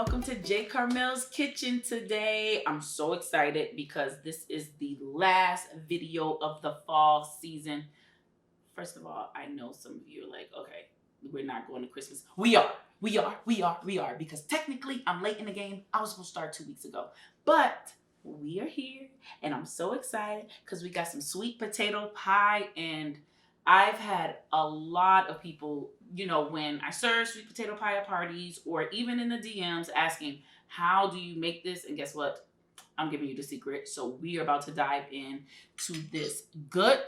welcome to J.Carmels kitchen today. I'm so excited because this is the last video of the fall season. First of all, I know some of you are like, okay, we're not going to Christmas. We are, because technically I'm late in the game. I was supposed to start 2 weeks ago, but we are here and I'm so excited because we got some sweet potato pie, and I've had a lot of people, when I serve sweet potato pie at parties or even in the DMs asking, how do you make this? And guess what? I'm giving you the secret. So we are about to dive in to this good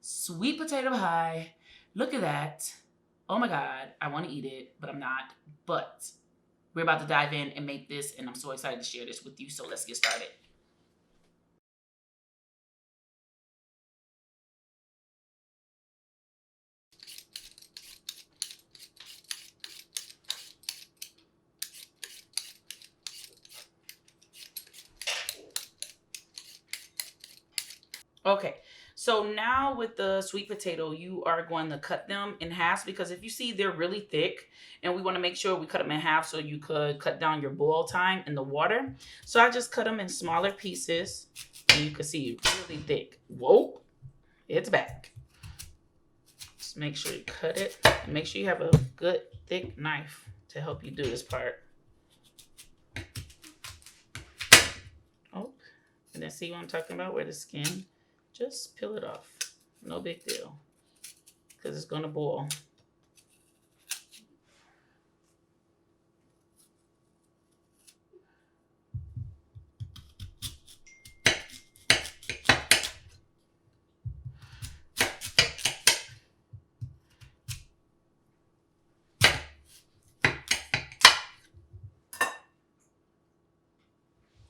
sweet potato pie. Look at that. Oh my God, I want to eat it, but I'm not. But we're about to dive in and make this, and I'm so excited to share this with you. So let's get started. Okay, so now with the sweet potato, you are going to cut them in half, because if you see, they're really thick and we want to make sure we cut them in half so you could cut down your boil time in the water. So I just cut them in smaller pieces, and you can see really thick. Whoa, it's back. Just make sure you cut it, and make sure you have a good thick knife to help you do this part. Oh, and then see what I'm talking about, where the skin, just peel it off. No big deal, because it's going to boil.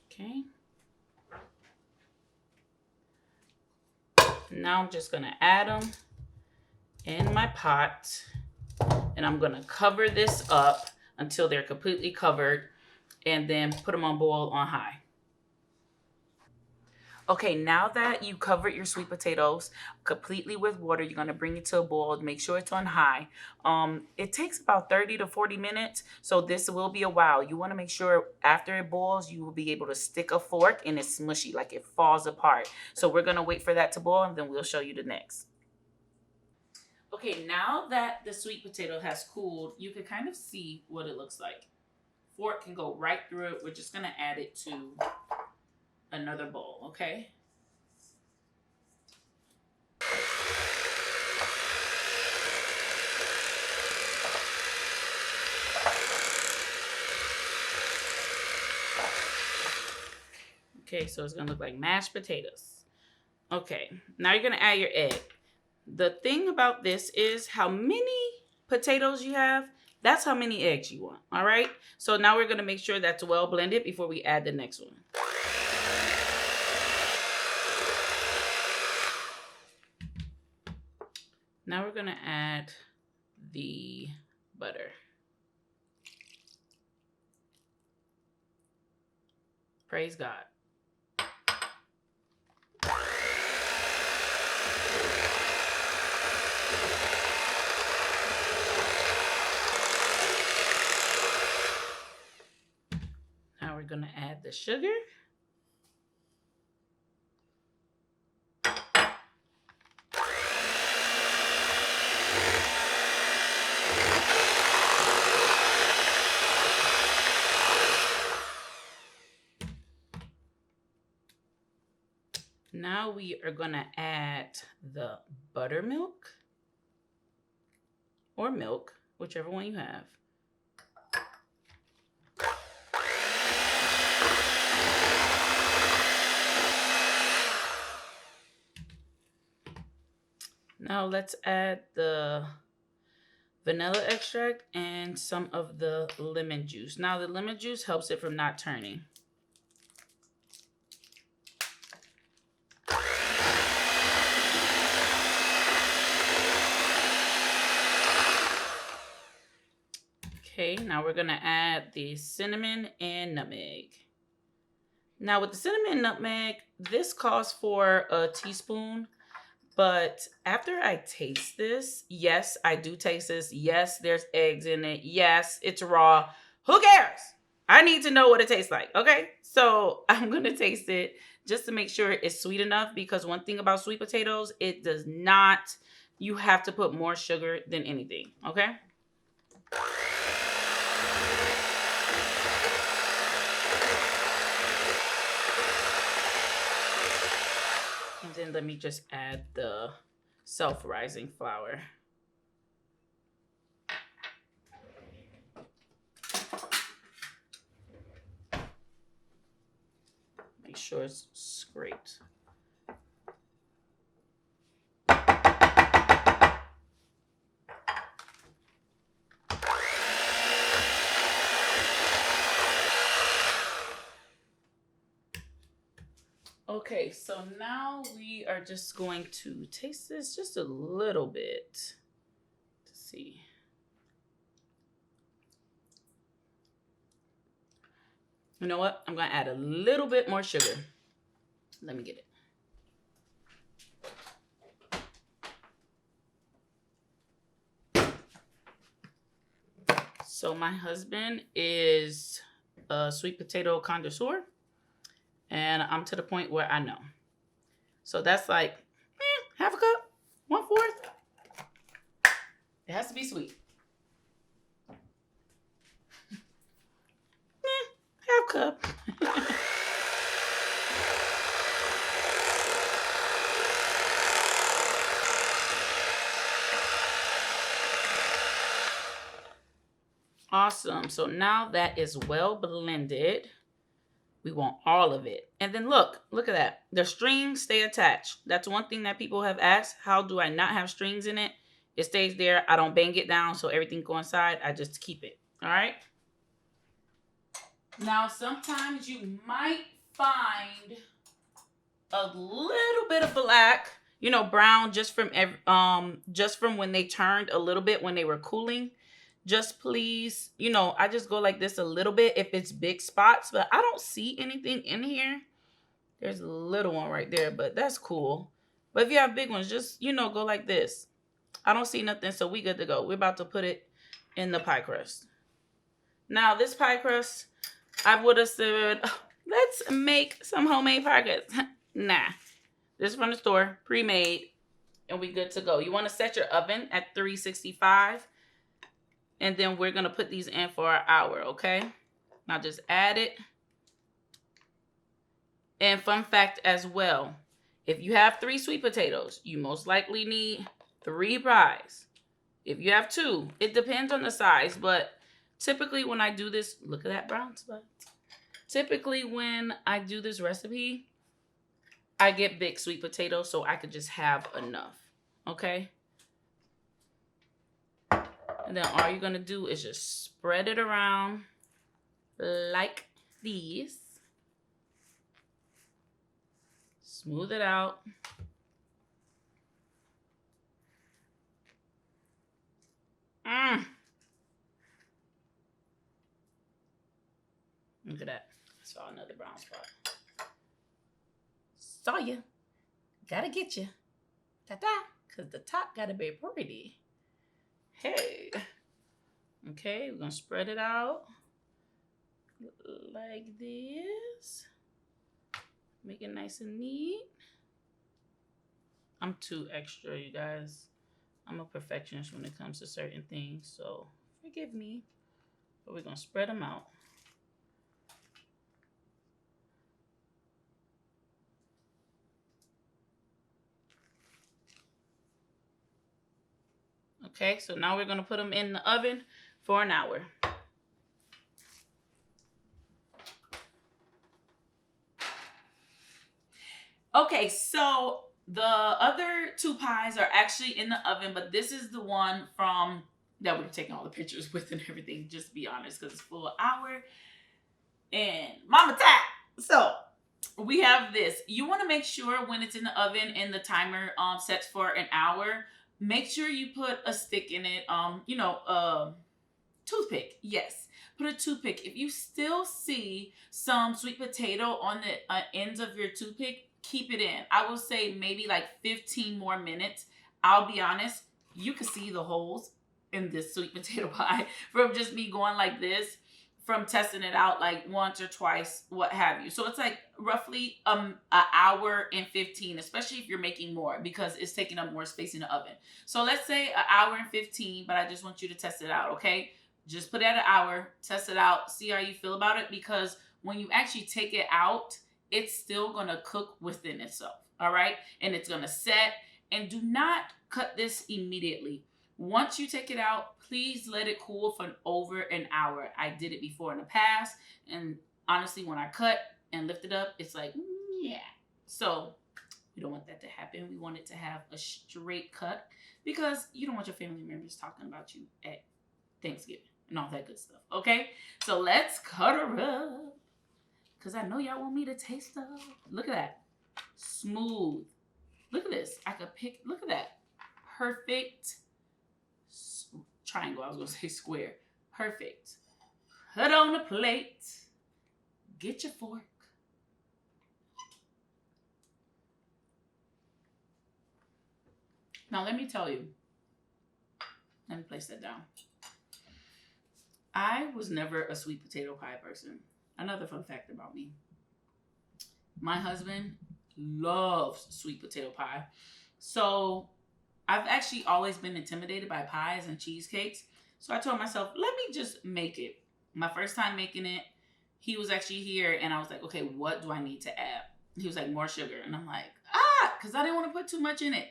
Okay. Now I'm just going to add them in my pot, and I'm going to cover this up until they're completely covered, and then put them on boil on high. Okay, now that you covered your sweet potatoes completely with water, you're going to bring it to a boil. Make sure it's on high. It takes about 30 to 40 minutes, so this will be a while. You want to make sure after it boils, you will be able to stick a fork and it's smushy, like it falls apart. So we're going to wait for that to boil, and then we'll show you the next. Okay, now that the sweet potato has cooled, you can kind of see what it looks like. Fork can go right through it. We're just going to add it to another bowl, okay? Okay, so it's gonna look like mashed potatoes. Okay, now you're gonna add your egg. The thing about this is how many potatoes you have, that's how many eggs you want, all right? So now we're gonna make sure that's well blended before we add the next one. Now we're gonna add the butter. Praise God. Now we're gonna add the sugar. Now we are gonna add the buttermilk or milk, whichever one you have. Now let's add the vanilla extract and some of the lemon juice. Now the lemon juice helps it from not turning. Okay, now we're gonna add the cinnamon and nutmeg. Now with the cinnamon and nutmeg, this calls for a teaspoon, but after I taste this, yes, I do taste this. Yes, there's eggs in it. Yes, it's raw. Who cares? I need to know what it tastes like. Okay. So I'm going to taste it just to make sure it's sweet enough, because one thing about sweet potatoes, it does not, you have to put more sugar than anything. Okay. And then let me just add the self-rising flour. Make sure it's scraped. Okay, so now we are just going to taste this just a little bit to see. You know what? I'm going to add a little bit more sugar. Let me get it. So my husband is a sweet potato connoisseur, and I'm to the point where I know. So that's like half a cup, 1/4. It has to be sweet. Half cup. Awesome. So now that is well blended, we want all of it. And then look at that. The strings stay attached. That's one thing that people have asked. How do I not have strings in it? It stays there. I don't bang it down so everything go inside. I just keep it. All right. Now, sometimes you might find a little bit of black, brown, just from when they turned a little bit when they were cooling. Just please, I just go like this a little bit if it's big spots, but I don't see anything in here. There's a little one right there, but that's cool. But if you have big ones, just, go like this. I don't see nothing, so we good to go. We're about to put it in the pie crust. Now, this pie crust, I would have said, let's make some homemade pie crust. Nah. This is from the store, pre-made, and we good to go. You want to set your oven at 365. And then we're going to put these in for an hour, okay? Now just add it. And fun fact as well, if you have 3 sweet potatoes, you most likely need 3 pies. If you have 2, it depends on the size. But typically when I do this, look at that brown spot. Typically when I do this recipe, I get big sweet potatoes so I could just have enough, okay? And then all you're going to do is just spread it around like this. Smooth it out. Look at that. I saw another brown spot. Saw you. Gotta get you. Ta-da. Because the top gotta be pretty. Hey. Okay, we're going to spread it out like this. Make it nice and neat. I'm too extra, you guys. I'm a perfectionist when it comes to certain things, so forgive me. But we're going to spread them out. Okay, so now we're going to put them in the oven for an hour. Okay, so the other 2 pies are actually in the oven, but this is the one from that we're taking all the pictures with and everything, just to be honest, because it's full hour. And mama time. So we have this. You want to make sure when it's in the oven and the timer sets for an hour, make sure you put a stick in it. Toothpick. Yes, put a toothpick. If you still see some sweet potato on the ends of your toothpick, keep it in. I will say maybe like 15 more minutes. I'll be honest, you can see the holes in this sweet potato pie from just me going like this from testing it out like once or twice, what have you. So it's like roughly an hour and 15, especially if you're making more, because it's taking up more space in the oven. So let's say an hour and 15, but I just want you to test it out, okay? Just put it at an hour, test it out, see how you feel about it, because when you actually take it out, it's still gonna cook within itself, all right? And it's gonna set. And do not cut this immediately. Once you take it out, please let it cool for over an hour. I did it before in the past, and honestly, when I cut and lift it up, it's like, yeah. So we don't want that to happen. We want it to have a straight cut, because you don't want your family members talking about you at Thanksgiving and all that good stuff, okay? So let's cut her up, because I know y'all want me to taste stuff. Look at that. Smooth. Look at this. I could pick, look at that. Perfect triangle. I was going to say square. Perfect. Put on the plate. Get your fork. Now let me tell you. Let me place that down. I was never a sweet potato pie person. Another fun fact about me. My husband loves sweet potato pie. So I've actually always been intimidated by pies and cheesecakes. So I told myself, let me just make it. My first time making it, he was actually here and I was like, okay, what do I need to add? He was like, more sugar. And I'm like, because I didn't want to put too much in it.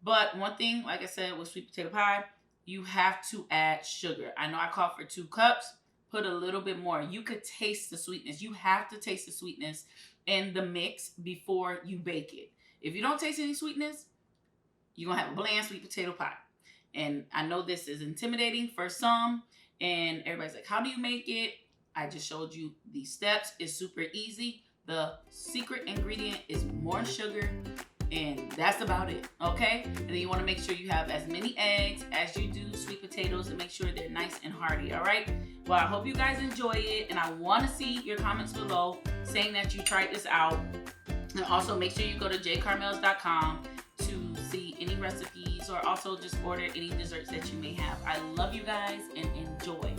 But one thing, like I said, with sweet potato pie, you have to add sugar. I know I called for 2 cups. Put a little bit more. You could taste the sweetness. You have to taste the sweetness in the mix before you bake it. If you don't taste any sweetness, you're going to have a bland sweet potato pie. And I know this is intimidating for some. And everybody's like, how do you make it? I just showed you the steps. It's super easy. The secret ingredient is more sugar. And that's about it, okay? And then you want to make sure you have as many eggs as you do sweet potatoes and make sure they're nice and hearty, all right? Well, I hope you guys enjoy it, and I want to see your comments below saying that you tried this out. And also make sure you go to J.Carmels.com to see any recipes or also just order any desserts that you may have. I love you guys and enjoy.